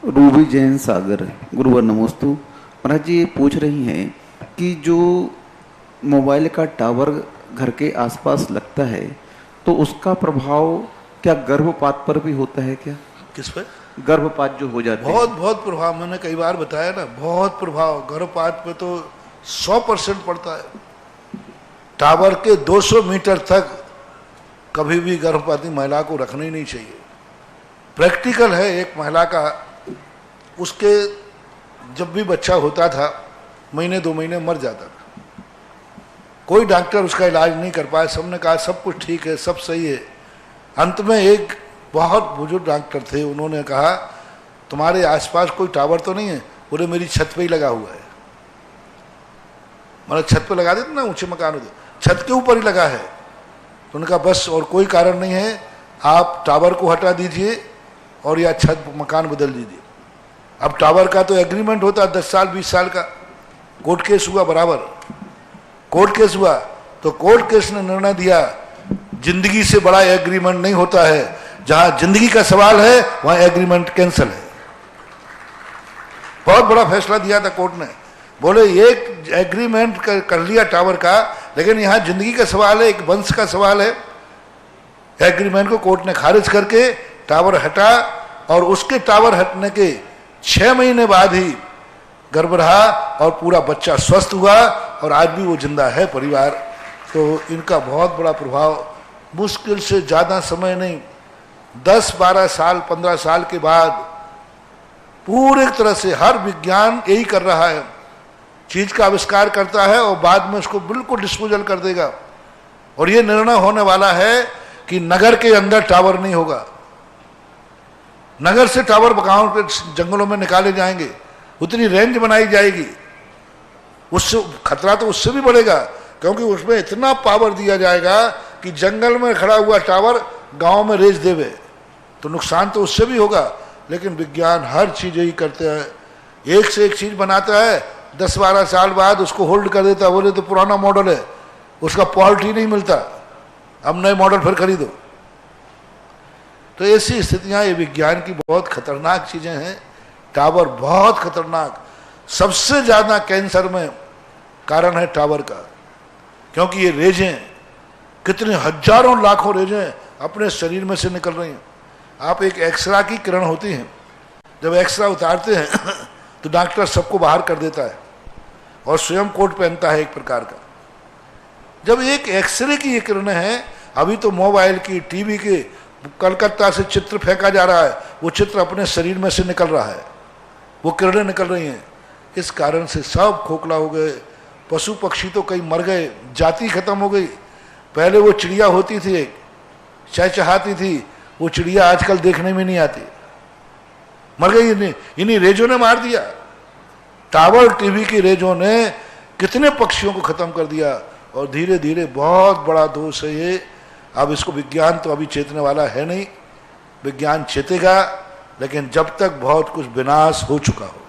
Ruby Jain सागर, गुरुवर नमोस्तु। महाराज जी ये पूछ रही हैं कि जो मोबाइल का टावर घर के आसपास लगता है तो उसका प्रभाव क्या गर्भपात पर भी होता है क्या? किस पे? गर्भपात जो हो जाते बहुत हैं। बहुत प्रभाव, मैंने कई बार बताया ना, बहुत प्रभाव गर्भपात पे तो 100% पड़ता है। टावर के 200 मीटर तक कभी भी गर्भवती महिला को रखना ही नहीं चाहिए। प्रैक्टिकल है, एक महिला का, उसके जब भी बच्चा होता था महीने 2 महीने मर जाता था। कोई डॉक्टर उसका इलाज नहीं कर पाया, सबने कहा सब कुछ ठीक है, सब सही है। अंत में एक बहुत बुजुर्ग डॉक्टर थे, उन्होंने कहा तुम्हारे आसपास कोई टावर तो नहीं है? बोले मेरी छत पे ही लगा हुआ है। मतलब छत पे लगा देते ना, ऊंचे मकान होते, छत के ऊपर ही लगा है। तो उन्होंने कहा बस और कोई कारण नहीं है, आप टावर को हटा दीजिए और या छत मकान बदल दीजिए। अब टावर का तो एग्रीमेंट होता है 10 साल 20 साल का, कोर्ट केस हुआ, बराबर कोर्ट केस हुआ, तो कोर्ट केस ने निर्णय दिया जिंदगी से बड़ा एग्रीमेंट नहीं होता है, जहां जिंदगी का सवाल है वहां एग्रीमेंट कैंसिल है। बहुत बड़ा फैसला दिया था कोर्ट ने। बोले एक एग्रीमेंट कर लिया टावर का, लेकिन यहां जिंदगी का सवाल है, एक वंश का सवाल है। एग्रीमेंट को कोर्ट ने खारिज करके टावर हटा, और उसके टावर हटने के 6 महीने बाद ही गर्भ रहा और पूरा बच्चा स्वस्थ हुआ, और आज भी वो जिंदा है परिवार। तो इनका बहुत बड़ा प्रभाव, मुश्किल से ज़्यादा समय नहीं, 10-12 साल 15 साल के बाद पूरी तरह से हर विज्ञान यही कर रहा है, चीज का आविष्कार करता है और बाद में उसको बिल्कुल डिस्पोजल कर देगा। और ये निर्णय होने वाला है कि नगर के अंदर टावर नहीं होगा, नगर से टावर गांव के जंगलों में निकाले जाएंगे, उतनी रेंज बनाई जाएगी। उससे खतरा तो उससे भी बढ़ेगा, क्योंकि उसमें इतना पावर दिया जाएगा कि जंगल में खड़ा हुआ टावर गांव में रेंज देवे, तो नुकसान तो उससे भी होगा। लेकिन विज्ञान हर चीज यही करते हैं, एक से एक चीज बनाता है, 10-12 साल बाद उसको होल्ड कर देता है। बोले तो पुराना मॉडल है, उसका पॉल्ट ही नहीं मिलता, अब नए मॉडल फिर खरीदो। तो ऐसी स्थितियां, ये विज्ञान की बहुत खतरनाक चीजें हैं। टावर बहुत खतरनाक, सबसे ज्यादा कैंसर में कारण है टावर का, क्योंकि ये रेजें कितने हजारों लाखों रेजें अपने शरीर में से निकल रही हैं। आप एक एक्सरा की किरण होती है, जब एक्सरा उतारते हैं तो डॉक्टर सबको बाहर कर देता है और स्वयं कोट पहनता है एक प्रकार का। जब एक एक्सरे की ये किरणें हैं, अभी तो मोबाइल की, टीवी के, कलकत्ता से चित्र फेंका जा रहा है, वो चित्र अपने शरीर में से निकल रहा है, वो किरणें निकल रही हैं। इस कारण से सब खोखला हो गए, पशु पक्षी तो कई मर गए, जाति खत्म हो गई। पहले वो चिड़िया होती थी, एक चहचहाती थी, वो चिड़िया आजकल देखने में नहीं आती, मर गई। इन्हीं रेजों ने मार दिया। टावर टीवी की रेजों ने कितने पक्षियों को खत्म कर दिया, और धीरे धीरे बहुत बड़ा दोष है ये। अब इसको विज्ञान तो अभी चेतने वाला है नहीं, विज्ञान चेतेगा, लेकिन जब तक बहुत कुछ विनाश हो चुका हो।